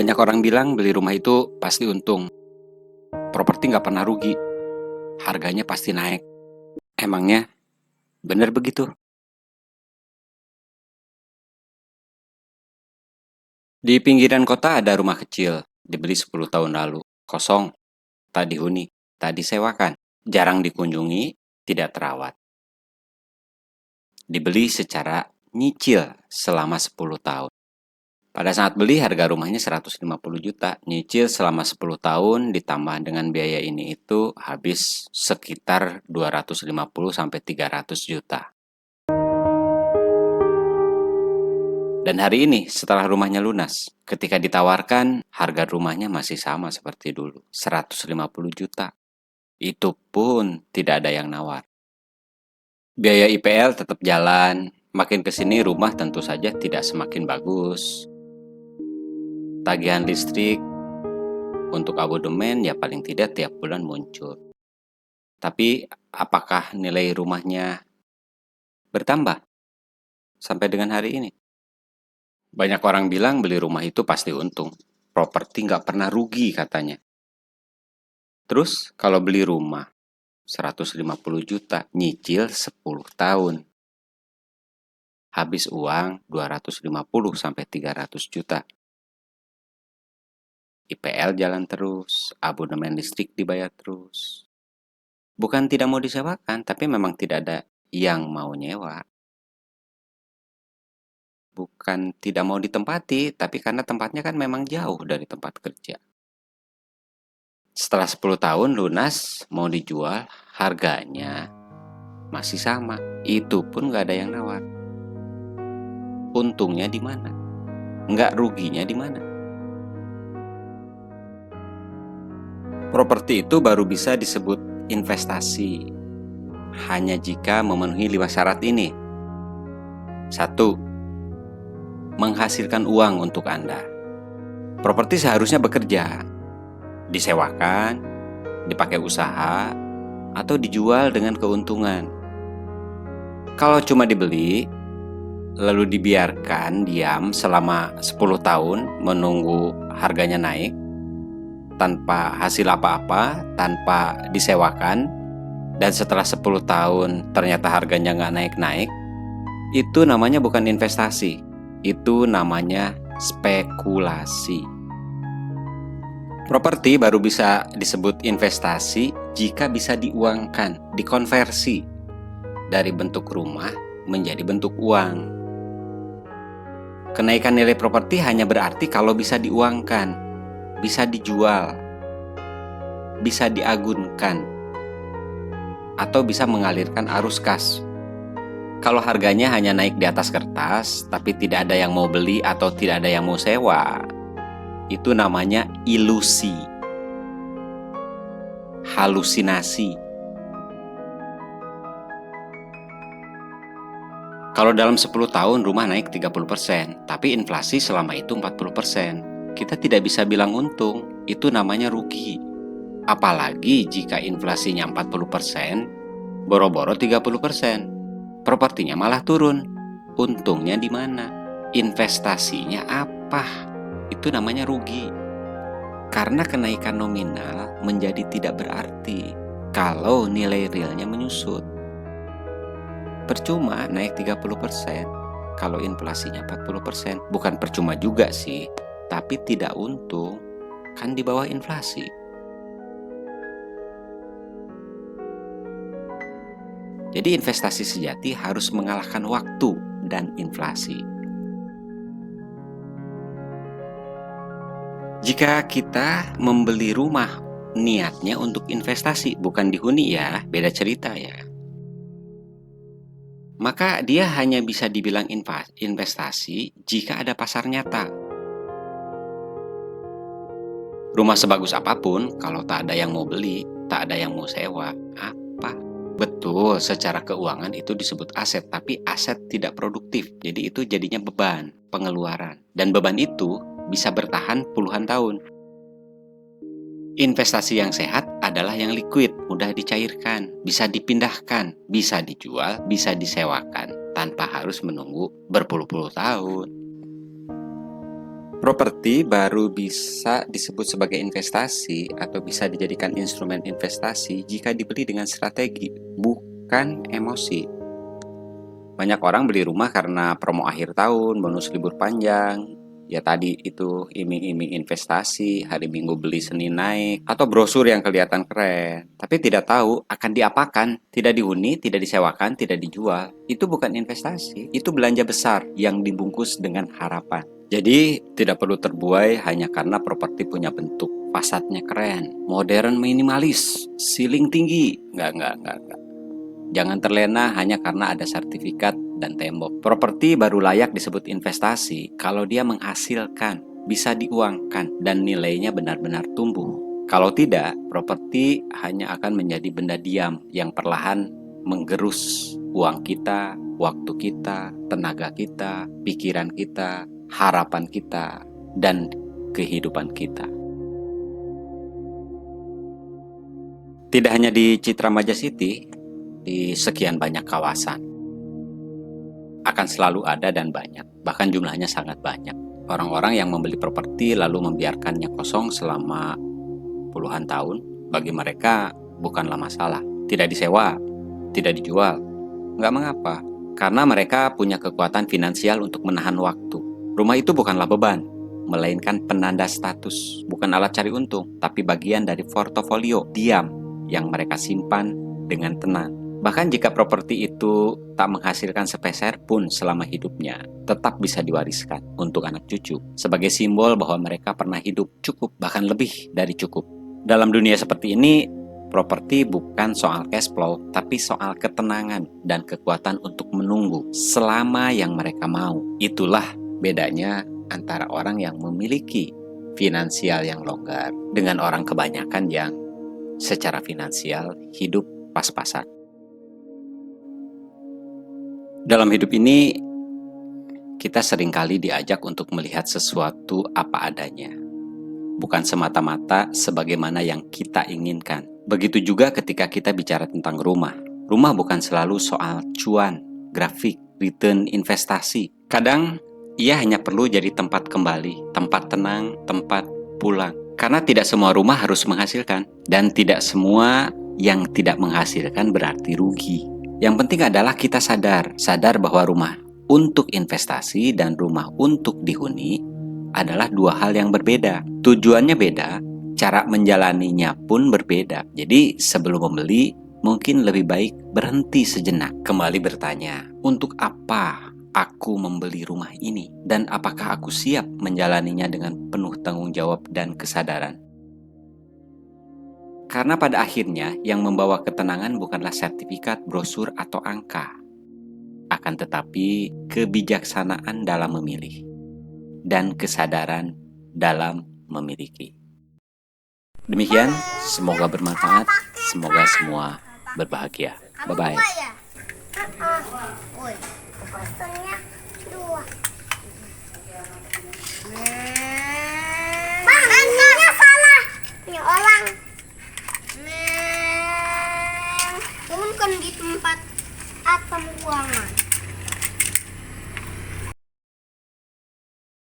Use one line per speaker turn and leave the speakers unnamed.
Banyak orang bilang beli rumah itu pasti untung. Properti nggak pernah rugi. Harganya pasti naik. Emangnya bener begitu? Di pinggiran kota ada rumah kecil. Dibeli 10 tahun lalu. Kosong. Tak dihuni. Tak disewakan. Jarang dikunjungi. Tidak terawat. Dibeli secara nyicil selama 10 tahun. Pada saat beli harga rumahnya 150 juta, nyicil selama 10 tahun ditambah dengan biaya ini itu habis sekitar 250 sampai 300 juta. Dan hari ini setelah rumahnya lunas, ketika ditawarkan harga rumahnya masih sama seperti dulu, 150 juta. Itu pun tidak ada yang nawar. Biaya IPL tetap jalan, makin kesini rumah tentu saja tidak semakin bagus. Tagihan listrik untuk abodemen ya paling tidak tiap bulan muncul. Tapi apakah nilai rumahnya bertambah sampai dengan hari ini? Banyak orang bilang beli rumah itu pasti untung. Properti nggak pernah rugi katanya. Terus kalau beli rumah 150 juta, nyicil 10 tahun. Habis uang 250 sampai 300 juta. IPL jalan terus, abonemen listrik dibayar terus. Bukan tidak mau disewakan, tapi memang tidak ada yang mau nyewa. Bukan tidak mau ditempati, tapi karena tempatnya kan memang jauh dari tempat kerja. Setelah 10 tahun lunas, mau dijual, harganya masih sama. Itu pun nggak ada yang nawar. Untungnya di mana? Nggak ruginya di mana? Properti itu baru bisa disebut investasi hanya jika memenuhi 5 syarat ini. 1. Menghasilkan uang untuk Anda. Properti seharusnya bekerja, disewakan, dipakai usaha, atau dijual dengan keuntungan. Kalau cuma dibeli, lalu dibiarkan diam selama 10 tahun menunggu harganya naik, tanpa hasil apa-apa, tanpa disewakan, dan setelah 10 tahun ternyata harganya nggak naik-naik, itu namanya bukan investasi. Itu namanya spekulasi. Properti baru bisa disebut investasi jika bisa diuangkan, dikonversi dari bentuk rumah menjadi bentuk uang. Kenaikan nilai properti hanya berarti kalau bisa diuangkan, bisa dijual, bisa diagunkan, atau bisa mengalirkan arus kas. Kalau harganya hanya naik di atas kertas, tapi tidak ada yang mau beli atau tidak ada yang mau sewa, itu namanya ilusi, halusinasi. Kalau dalam 10 tahun rumah naik 30%, tapi inflasi selama itu 40%, kita tidak bisa bilang untung, itu namanya rugi. Apalagi jika inflasinya 40%, boro-boro 30%. Propertinya malah turun. Untungnya di mana? Investasinya apa? Itu namanya rugi. Karena kenaikan nominal menjadi tidak berarti kalau nilai realnya menyusut. Percuma naik 30% kalau inflasinya 40%. Bukan percuma juga sih, tapi tidak untung. Kan di bawah inflasi. Jadi investasi sejati harus mengalahkan waktu dan inflasi. Jika kita membeli rumah, niatnya untuk investasi, bukan dihuni ya, beda cerita ya. Maka dia hanya bisa dibilang investasi jika ada pasar nyata. Rumah sebagus apapun, kalau tak ada yang mau beli, tak ada yang mau sewa, apa? Betul, secara keuangan itu disebut aset, tapi aset tidak produktif. Jadi itu jadinya beban, pengeluaran. Dan beban itu bisa bertahan puluhan tahun. Investasi yang sehat adalah yang liquid, mudah dicairkan, bisa dipindahkan, bisa dijual, bisa disewakan, tanpa harus menunggu berpuluh-puluh tahun. Properti baru bisa disebut sebagai investasi atau bisa dijadikan instrumen investasi jika dibeli dengan strategi, bukan emosi. Banyak orang beli rumah karena promo akhir tahun, bonus libur panjang, ya tadi itu iming-iming investasi, hari Minggu beli Senin naik, atau brosur yang kelihatan keren. Tapi tidak tahu akan diapakan, tidak dihuni, tidak disewakan, tidak dijual. Itu bukan investasi, itu belanja besar yang dibungkus dengan harapan. Jadi tidak perlu terbuai hanya karena properti punya bentuk fasadnya keren, modern minimalis, ceiling tinggi. Enggak. Jangan terlena hanya karena ada sertifikat dan tembok. Properti baru layak disebut investasi kalau dia menghasilkan, bisa diuangkan, dan nilainya benar-benar tumbuh. Kalau tidak, properti hanya akan menjadi benda diam yang perlahan menggerus uang kita, waktu kita, tenaga kita, pikiran kita, harapan kita, dan kehidupan kita. Tidak hanya di Citra Maja City, di sekian banyak kawasan akan selalu ada dan banyak, bahkan jumlahnya sangat banyak. Orang-orang yang membeli properti lalu membiarkannya kosong selama puluhan tahun, bagi mereka bukanlah masalah. Tidak disewa, tidak dijual, nggak mengapa, karena mereka punya kekuatan finansial untuk menahan waktu. Rumah itu bukanlah beban, melainkan penanda status, bukan alat cari untung, tapi bagian dari portofolio diam yang mereka simpan dengan tenang. Bahkan jika properti itu tak menghasilkan sepeser pun selama hidupnya, tetap bisa diwariskan untuk anak cucu sebagai simbol bahwa mereka pernah hidup cukup, bahkan lebih dari cukup. Dalam dunia seperti ini, properti bukan soal cash flow, tapi soal ketenangan dan kekuatan untuk menunggu selama yang mereka mau. Itulah bedanya antara orang yang memiliki finansial yang longgar dengan orang kebanyakan yang secara finansial hidup pas-pasan. Dalam hidup ini, kita seringkali diajak untuk melihat sesuatu apa adanya, bukan semata-mata sebagaimana yang kita inginkan. Begitu juga ketika kita bicara tentang rumah. Rumah bukan selalu soal cuan, grafik, return investasi. Kadang ia hanya perlu jadi tempat kembali, tempat tenang, tempat pulang. Karena tidak semua rumah harus menghasilkan, dan tidak semua yang tidak menghasilkan berarti rugi. Yang penting adalah kita sadar bahwa rumah untuk investasi dan rumah untuk dihuni adalah dua hal yang berbeda. Tujuannya beda, cara menjalaninya pun berbeda. Jadi sebelum membeli, mungkin lebih baik berhenti sejenak, kembali bertanya, untuk apa aku membeli rumah ini? Dan apakah aku siap menjalaninya dengan penuh tanggung jawab dan kesadaran? Karena pada akhirnya yang membawa ketenangan bukanlah sertifikat, brosur, atau angka. Akan tetapi kebijaksanaan dalam memilih dan kesadaran dalam memiliki. Demikian, semoga bermanfaat, semoga semua berbahagia. Bye-bye. Woi, posternya 2.